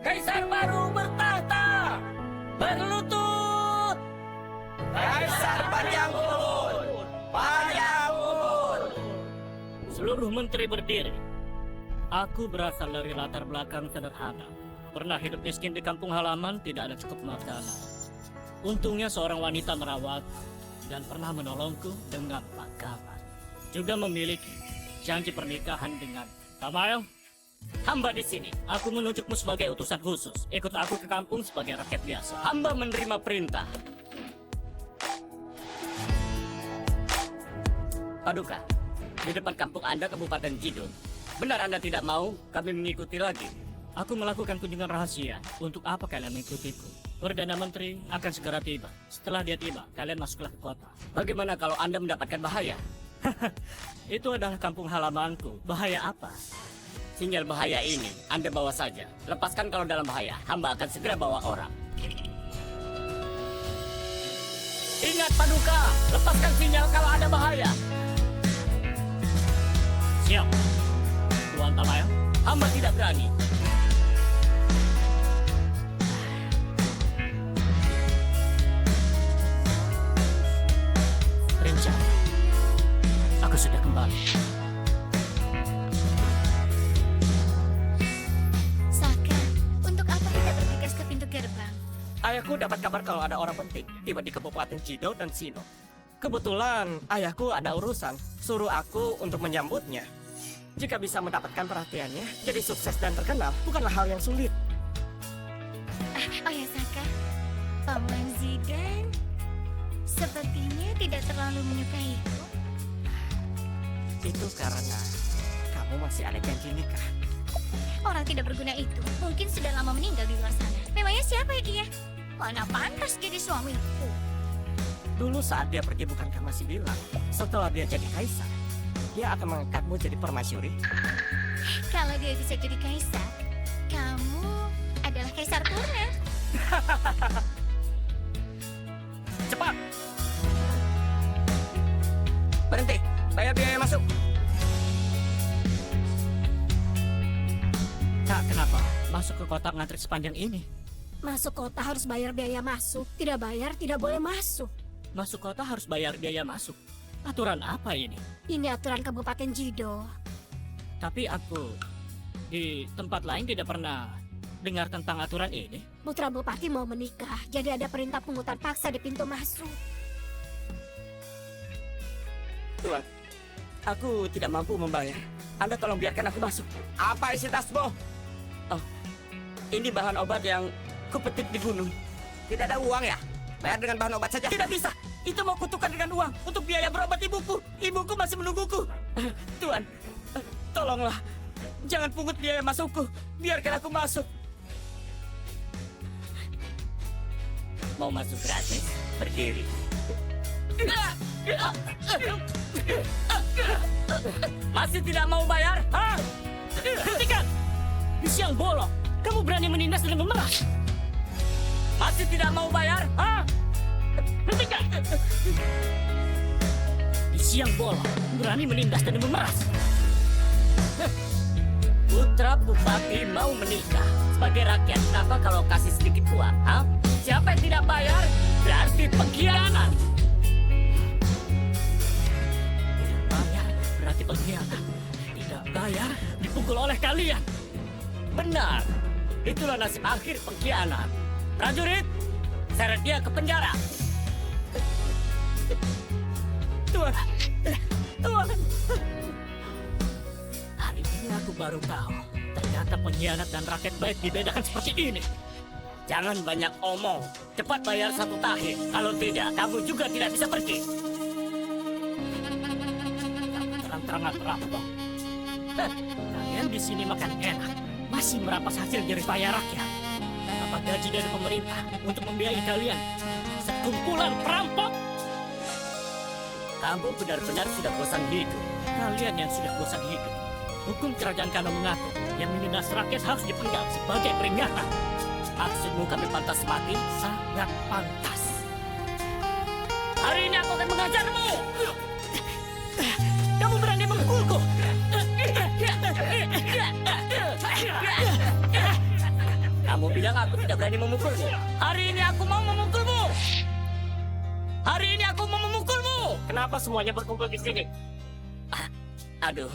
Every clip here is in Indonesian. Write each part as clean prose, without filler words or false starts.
Kaisar baru bertahta, berlutut. Kaisar panjang umur, panjang umur. Seluruh menteri berdiri. Aku berasal dari latar belakang sederhana. Pernah hidup miskin di kampung halaman, tidak ada cukup makanan. Untungnya seorang wanita merawat dan pernah menolongku dengan pakaman. Juga memiliki janji pernikahan dengan Tamael. Hamba di sini. Aku menunjukmu sebagai utusan khusus. Ikut aku ke kampung sebagai rakyat biasa. Hamba menerima perintah. Paduka, di depan kampung Anda, Kabupaten Jidun. Benar Anda tidak mau kami mengikuti lagi? Aku melakukan kunjungan rahasia. Untuk apa kalian mengikutiku? Perdana Menteri akan segera tiba. Setelah dia tiba, kalian masuklah ke kota. Bagaimana kalau Anda mendapatkan bahaya? Itu adalah kampung halamanku. Bahaya apa? Sinyal bahaya ini Anda bawa saja. Lepaskan kalau dalam bahaya. Hamba akan segera bawa orang. Ingat Paduka, lepaskan sinyal kalau ada bahaya. Siap. Tuan Tamael, hamba tidak berani. Rencana. Aku sudah kembali. Saka, untuk apa kita bergegas ke pintu gerbang? Ayahku dapat kabar kalau ada orang penting tiba di Kabupaten Jidau dan Sino. Kebetulan ayahku ada urusan, suruh aku untuk menyambutnya. Jika bisa mendapatkan perhatiannya, jadi sukses dan terkenal bukanlah hal yang sulit. Oh ya Saka, Paman Zidan sepertinya tidak terlalu menyukaiku. Itu karena kamu masih ada janji nikah. Orang tidak berguna itu mungkin sudah lama meninggal di luar sana. Memangnya siapa dia? Mana pantas jadi suamiku? Dulu saat dia pergi bukankah masih bilang, setelah dia jadi kaisar, dia akan mengangkatmu jadi permasyuri. Kalau dia bisa jadi kaisar, kamu adalah kaisar Purna. Cepat! Berhenti, bayar biaya masuk. Kak, kenapa masuk ke kota ngantri sepanjang ini? Masuk kota harus bayar biaya masuk. Tidak bayar, tidak boleh masuk. Masuk kota harus bayar biaya masuk. Aturan apa ini? Ini aturan Kabupaten Jido. Tapi aku di tempat lain tidak pernah dengar tentang aturan ini. Putra Bupati mau menikah, jadi ada perintah pungutan paksa di pintu masuk. Tuan, aku tidak mampu membayar. Anda tolong biarkan aku masuk. Apa isi tasmu? Oh, ini bahan obat yang kupetik di gunung. Tidak ada uang ya? Bayar dengan bahan obat saja. Tidak bisa. Itu mau kutukar dengan uang untuk biaya berobat ibuku. Ibuku masih menungguku. Tuan, tolonglah. Jangan pungut biaya masukku. Biarkan aku masuk. Mau masuk gratis? Berdiri. Masih tidak mau bayar? Hah? Hentikan! Di siang bolong, kamu berani menindas dan memeras? Masih tidak mau bayar? Hah? Hentikan! Di siang bolong, berani menindas dan memeras? Putra Bupati mau menikah sebagai rakyat. Kenapa kalau kasih sedikit uang? Hah? Siapa yang tidak bayar? Berarti pengkhianat. Tidak bayar berarti pengkhianat. Tidak bayar dipukul oleh kalian. Benar. Itulah nasib akhir pengkhianat. Prajurit, seret dia ke penjara. Tuan, Tuan. Hari ini aku baru tahu. Ternyata pengkhianat dan rakyat baik dibedakan seperti ini. Jangan banyak omong. Cepat bayar 1 tahun. Kalau tidak, kamu juga tidak bisa pergi. Terang-terangan merampok. Kalian di sini makan enak. Masih merampas hasil jerih payah rakyat. Apa gaji dari pemerintah untuk membiayai kalian? Sekumpulan perampok. Kamu benar-benar sudah bosan hidup. Kalian yang sudah bosan hidup. Hukum kerajaan Kano mengatur yang menindas rakyat harus dipenggal sebagai peringatan. Maksudmu kami pantas mati? Sangat pantas. Hari ini aku akan mengajarmu. Kamu berani memukulku. tidak berani memukulmu. Hari ini aku mau memukulmu. Hari ini aku mau memukulmu. Kenapa semuanya berkumpul di sini? Aduh,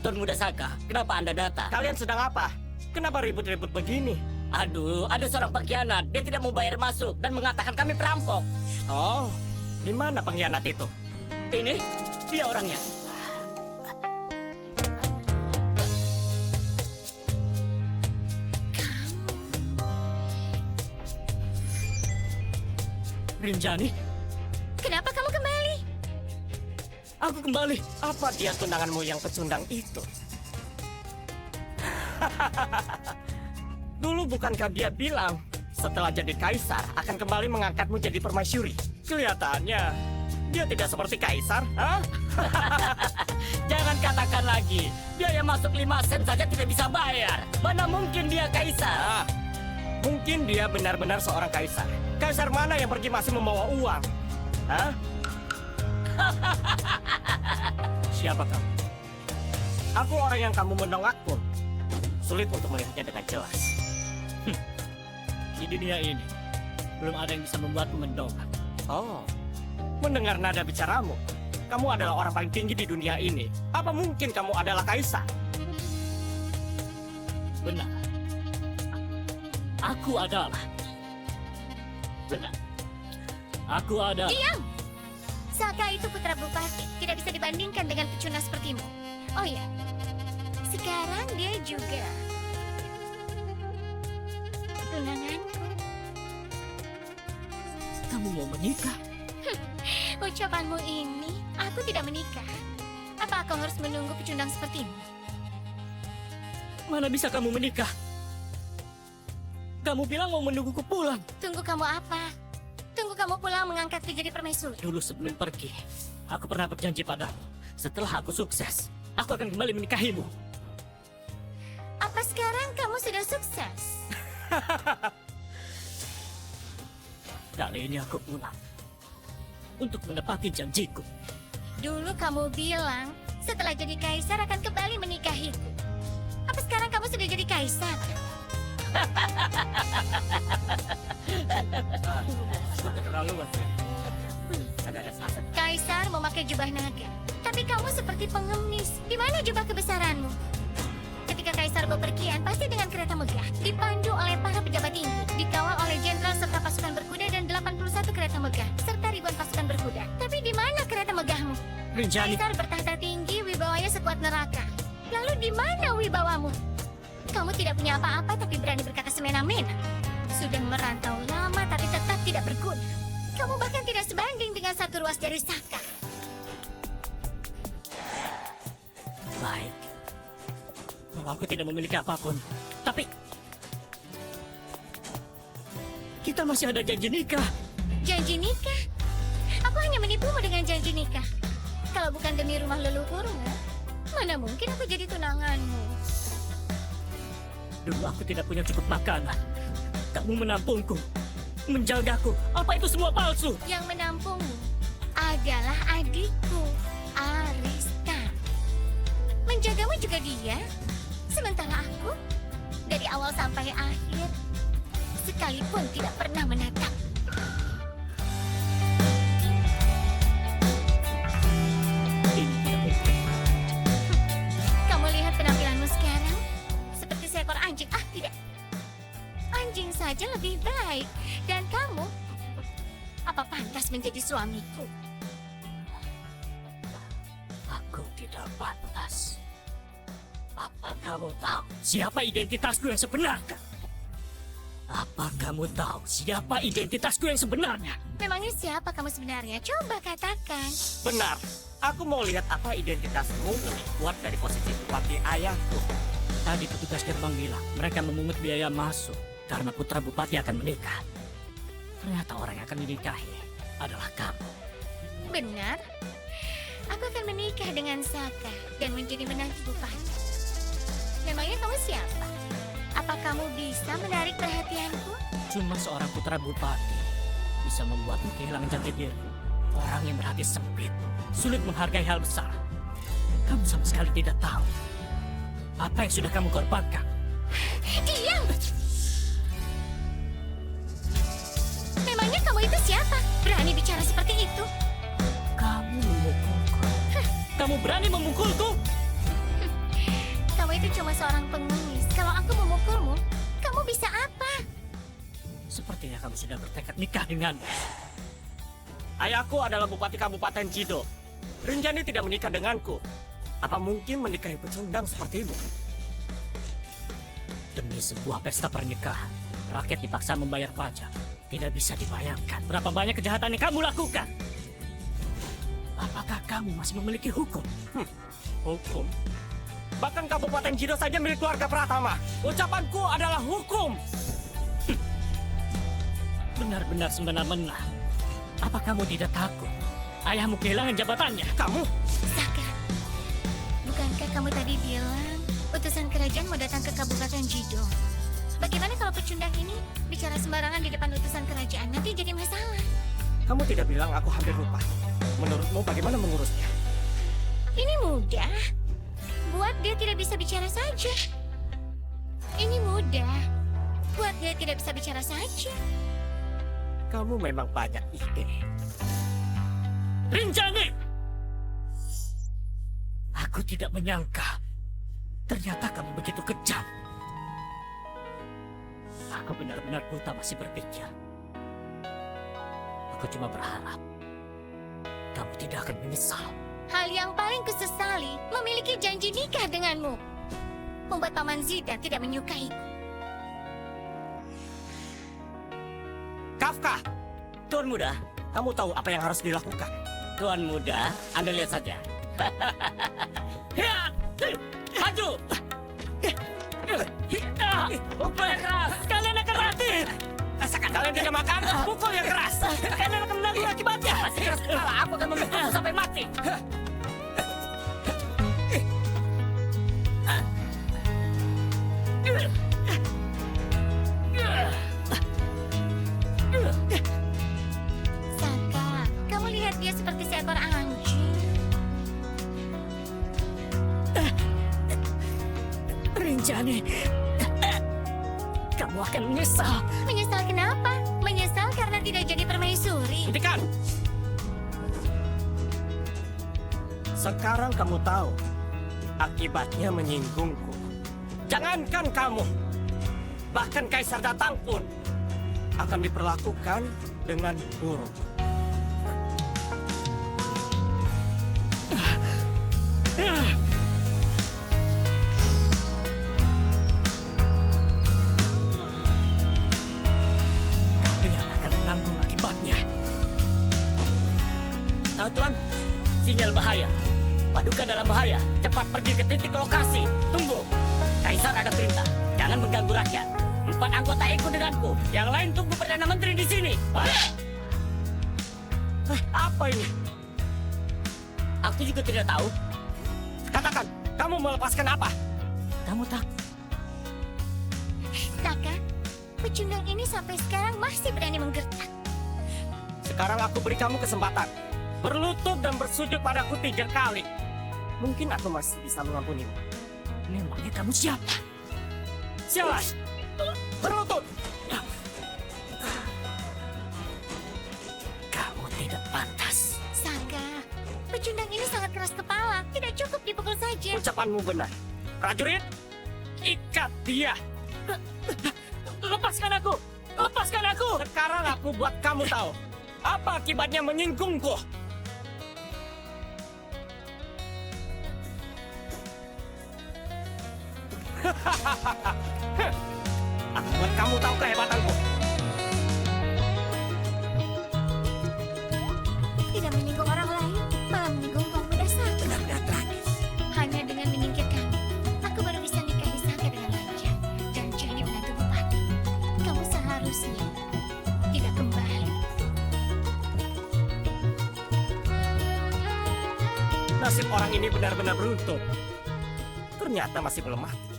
Tuan Muda Saka, kenapa Anda datang? Kalian sedang apa? Kenapa ribut-ribut begini? Aduh, ada seorang pengkhianat. Dia tidak mau bayar masuk dan mengatakan kami perampok. Oh, di mana pengkhianat itu? Ini, dia orangnya. Rinjani, Kenapa kamu kembali? aku kembali. Apa dia tunanganmu yang pecundang itu? Dulu bukankah dia bilang setelah jadi kaisar akan kembali mengangkatmu jadi permaisuri? Kelihatannya dia tidak seperti kaisar, hah? Jangan katakan lagi. Biaya masuk 5 sen saja tidak bisa bayar. Mana mungkin dia kaisar? Mungkin dia benar-benar seorang kaisar. Kaisar mana yang pergi masih membawa uang? Hah? Siapa kamu? Aku orang yang kamu mendongak pun sulit untuk melihatnya dengan jelas. Di dunia ini, belum ada yang bisa membuatmu mendongak. Oh, mendengar nada bicaramu, kamu adalah orang paling tinggi di dunia ini. Apa mungkin kamu adalah kaisar? Benar. Aku adalah. Benar. Aku adalah. Diam! Saka itu putra bupati, tidak bisa dibandingkan dengan pecundang sepertimu. Oh ya, sekarang dia juga tunanganku. Kamu mau menikah? Ucapanmu ini, aku tidak menikah. Apa kau harus menunggu pecundang sepertimu? Mana bisa kamu menikah? Kamu bilang mau menungguku pulang. Tunggu kamu apa? Tunggu kamu pulang mengangkatku jadi permaisuri. Dulu sebelum pergi, aku pernah berjanji padamu. Setelah aku sukses, aku akan kembali menikahimu. Apa sekarang kamu sudah sukses? Kali ini aku pulang untuk menepati janjiku. Dulu kamu bilang setelah jadi kaisar akan kembali menikahiku. Apa sekarang kamu sudah jadi kaisar? Keterlaluan. Kaisar memakai jubah naga, tapi kamu seperti pengemis. Di mana jubah kebesaranmu? Ketika kaisar bepergian, pasti dengan kereta megah, dipandu oleh para pejabat tinggi, dikawal oleh jenderal serta pasukan berkuda dan 81 kereta megah, serta ribuan pasukan berkuda. Tapi di mana kereta megahmu? Rinjani, Kaisar bertahta tinggi, wibawanya sekuat neraka. Lalu di mana wibawamu? Kamu tidak punya apa-apa tapi berani berkata semena-mena. Sudah merantau lama tapi tetap tidak berguna. Kamu bahkan tidak sebanding dengan satu ruas jari Saka. baik. Walau aku tidak memiliki apapun, tapi kita masih ada janji nikah. Janji nikah? Aku hanya menipumu dengan janji nikah. Kalau bukan demi rumah leluhurmu, mana mungkin aku jadi tunanganmu? Dulu aku tidak punya cukup makanan. Kamu menampungku, menjagaku. Apa itu semua palsu? Yang menampungmu adalah adikku, Arista. Menjagamu juga dia. Sementara aku, dari awal sampai akhir, sekalipun tidak pernah menatap. Ini tidak mungkin. Kamu lihat penampilanmu sekarang? Seperti seekor anjing. Ah, tidak. Anjing saja lebih baik. Dan kamu, apa pantas menjadi suamiku? Aku tidak pantas. Apa kamu tahu siapa identitasku yang sebenarnya? Apa kamu tahu siapa identitasku yang sebenarnya? Memangnya siapa kamu sebenarnya? Coba katakan. Benar. Aku mau lihat apa identitasmu lebih kuat dari posisi bupati ayahku. Tadi petugas gerbang bilang mereka memungut biaya masuk karena putra bupati akan menikah. Ternyata orang yang akan dinikahi adalah kamu. Benar. Aku akan menikah dengan Saka dan menjadi menantu bupati. Memangnya kamu siapa? Apa kamu bisa menarik perhatianku? Cuma seorang putra bupati bisa membuatmu kehilangan jati diri. Orang yang berhati sempit, sulit menghargai hal besar. Kamu sama sekali tidak tahu apa yang sudah kamu korbankan. Diam! itu siapa? Berani bicara seperti itu? Kamu memukulku. Kamu berani memukulku? Kamu itu cuma seorang pengemis. Kalau aku memukulmu, kamu bisa apa? Sepertinya kamu sudah bertekad nikah denganku. Ayahku adalah bupati Kabupaten Jido. Rinjani tidak menikah denganku. Apa mungkin menikahi pecundang sepertimu? Demi sebuah pesta pernikahan, rakyat dipaksa membayar pajak. Tidak bisa dibayangkan berapa banyak kejahatan yang kamu lakukan. Apakah kamu masih memiliki hukum? Hukum? Bahkan Kabupaten Jido saja milik keluarga Pratama. Ucapanku adalah hukum. Benar-benar semena-mena. Apa kamu tidak takut ayahmu kehilangan jabatannya? Kamu? Saka, bukankah kamu tadi bilang utusan kerajaan mau datang ke Kabupaten Jido? Bagaimana kalau pecundang ini bicara sembarangan di depan utusan kerajaan? Nanti jadi masalah. Kamu tidak bilang aku hampir lupa. Menurutmu bagaimana mengurusnya? Ini mudah. Buat dia tidak bisa bicara saja. Ini mudah. Buat dia tidak bisa bicara saja. Kamu memang banyak ide. Rinjani! Aku tidak menyangka. Ternyata kamu begitu kejam. Aku benar-benar buta masih berpikir. Aku cuma berharap kamu tidak akan menyesal. Hal yang paling kusesali memiliki janji nikah denganmu. Membuat Paman Zida tidak menyukaiku. Kafka! Tuan Muda, kamu tahu apa yang harus dilakukan? Tuan Muda, Anda lihat saja. Maju! Pukul yang keras! Kalian akan mati! Rasakan kalian tidak makan, pukul yang keras. Kalian akan menanggung akibatnya! Masih keras kepala, aku akan memukulmu sampai mati. Saka, kamu lihat dia seperti seekor anjing. Rinjani, kamu akan menyesal. Menyesal kenapa? Menyesal karena tidak jadi permaisuri. Hentikan! Sekarang kamu tahu akibatnya menyinggungku. Jangankan kamu, bahkan Kaisar datang pun akan diperlakukan dengan buruk. Kalian akan menanggung akibatnya. Tuan, sinyal bahaya. Paduka dalam bahaya. Cepat pergi ke titik lokasi. Tunggu. Kaisar ada perintah. Jangan mengganggu rakyat. 4 anggota ikut denganku. Yang lain tunggu Perdana Menteri di sini. Apa ini? Aku juga tidak tahu. Katakan, kamu melepaskan apa? Kamu takut? Saka, pecundang ini sampai sekarang masih berani menggertak. Sekarang aku beri kamu kesempatan. Berlutut dan bersujud padaku 3 kali. Mungkin aku masih bisa mengampunimu. Memangnya kamu siapa? Siapa? Berlutut! Kamu tidak pantas. Saka, pecundang ini sangat keras kepala. Tidak cukup dipukul saja. Ucapanmu benar. Prajurit, ikat dia. Lepaskan aku! Lepaskan aku! Sekarang aku buat kamu tahu. Apa akibatnya menyinggungku? Aku buat kamu tahu kehebatanku. Tidak menyinggung orang lain, malah menyinggung kaum muda Saka. Benar-benar tragis. Hanya dengan menyingkirkan, aku baru bisa nikahi Saka dengan lancar dan jadi menantu bupati. Kamu seharusnya tidak kembali. Nasib orang ini benar-benar beruntung. Ternyata masih belum mati.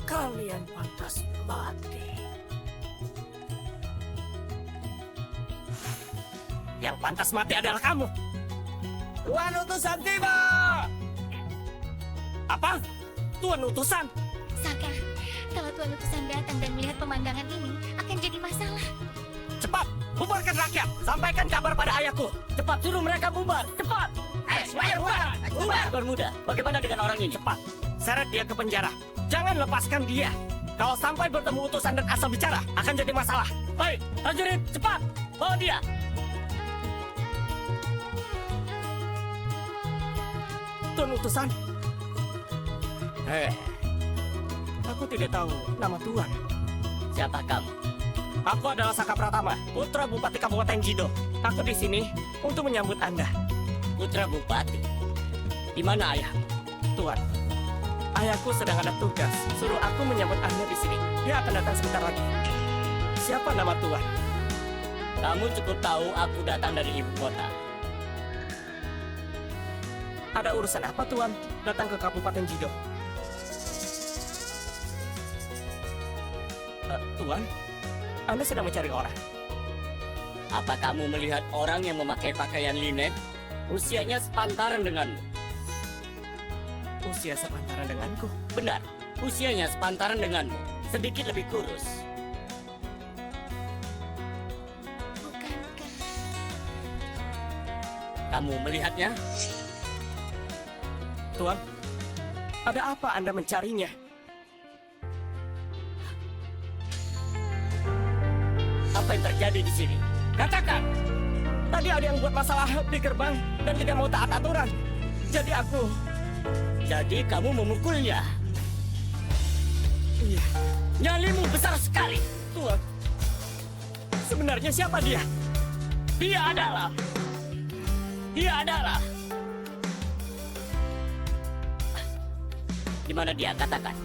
Kalian pantas mati. Yang pantas mati adalah kamu. Tuan utusan tiba! Apa? Tuan utusan? Saka, kalau tuan utusan datang dan melihat pemandangan ini, akan jadi masalah. Cepat Cepat, bubarkan rakyat. Sampaikan kabar pada ayahku. Cepat suruh mereka bubar, cepat. Bubar, bubar. Tuan Muda, bagaimana dengan orang ini? Cepat, seret dia ke penjara. Jangan lepaskan dia. Kalau sampai bertemu utusan dan asal bicara, akan jadi masalah. Baik, prajurit, cepat, bawa dia. Tuan utusan. Aku tidak tahu nama Tuan. Siapa kamu? Aku adalah Saka Pratama, putra Bupati Kabupaten Jido. Aku di sini untuk menyambut Anda. Putra Bupati. Di mana ayah? Tuan, ayahku sedang ada tugas. Suruh aku menyambut Anda di sini. Dia akan datang sebentar lagi. Siapa nama Tuan? Kamu cukup tahu aku datang dari ibu kota. Ada urusan apa Tuan datang ke Kabupaten Jido? Tuan, Anda sedang mencari orang. Apa kamu melihat orang yang memakai pakaian linet? Usianya sepantaran denganmu. Usia sepantaran denganku. Benar, usianya sepantaran denganmu. Sedikit lebih kurus. Bukankah Kamu melihatnya? Tuan, ada apa Anda mencarinya? Apa yang terjadi di sini? Katakan! Tadi ada yang buat masalah di gerbang dan tidak mau taat aturan. Jadi aku... Jadi kamu memukulnya? Iya, Nyalimu besar sekali. Tuan. Sebenarnya siapa dia? Dia adalah... Di mana dia? Katakan.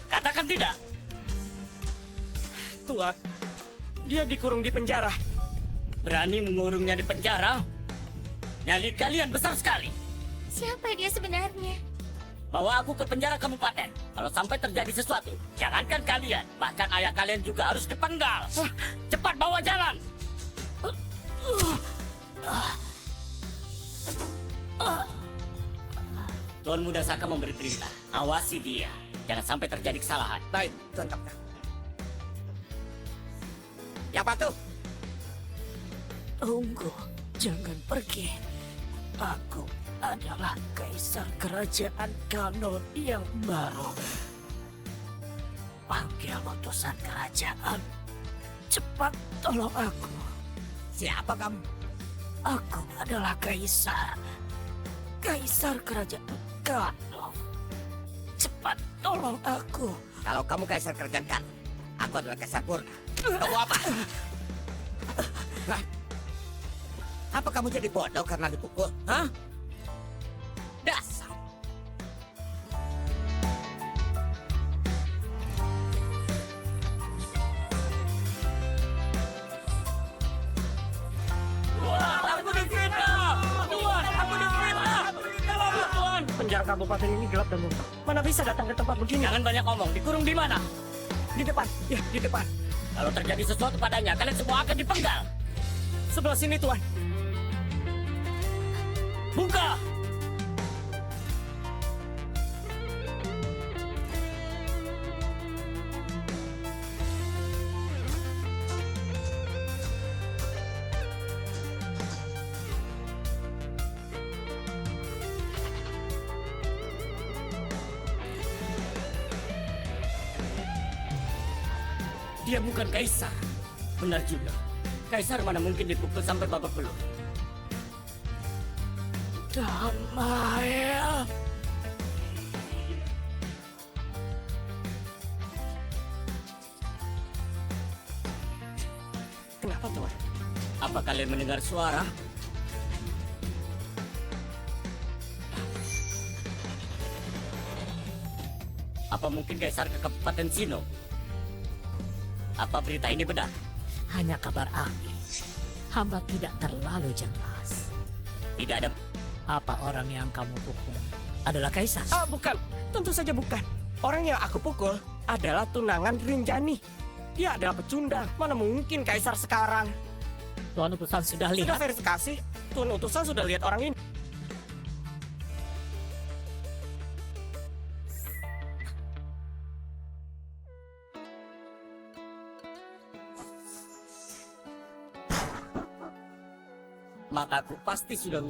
Katakan tidak. Tuan, dia dikurung di penjara. Berani mengurungnya di penjara? Nyali kalian besar sekali. siapa dia sebenarnya? Bawa aku ke penjara kabupaten. Kalau sampai terjadi sesuatu, jangankan kalian, bahkan ayah kalian juga harus dipenggal. Cepat bawa jalan. Tuan Muda Saka memberi perintah. Awasi dia. Jangan sampai terjadi kesalahan. Baik, Tuan Kapten. Yang patuh. Tunggu, jangan pergi. Aku adalah kaisar kerajaan Kanon yang baru. Panggil utusan kerajaan. Cepat tolong aku. Siapa kamu? Aku adalah kaisar. Kaisar kerajaan Kanon. Cepat tolong aku. Kalau kamu kaisar kerajaan kan, aku adalah kaisar Purna. Kamu apa? Hah? Apa kamu jadi bodoh karena dipukul? Hah? Dasar. Aku difitnah! Tuan, aku difitnah! Tolong, Tuan! Penjara kabupaten ini gelap dan mumpah. Mana bisa datang ke tempat begini? Jangan banyak ngomong. Dikurung di mana? Di depan. Ya, di depan. Kalau terjadi sesuatu padanya, kalian semua akan dipenggal. Sebelah sini, Tuan. Buka! Dia bukan kaisar. Benar juga. Kaisar mana mungkin dipukul sampai babak belur. Damai. Kenapa, Tuan? Apa kalian mendengar suara? Apa mungkin Kaisar ke Kabupaten Sino? Apa berita ini benar? Hanya kabar angin. Hamba tidak terlalu jelas. Tidak ada. Apa orang yang kamu pukul adalah kaisar? Ah, bukan. Tentu saja bukan. Orang yang aku pukul adalah tunangan Rinjani. Dia adalah pecundang. Mana mungkin kaisar sekarang? Tuan utusan sudah Sudah lihat. verifikasi. Tuan utusan sudah lihat orang ini. maka aku pasti sudah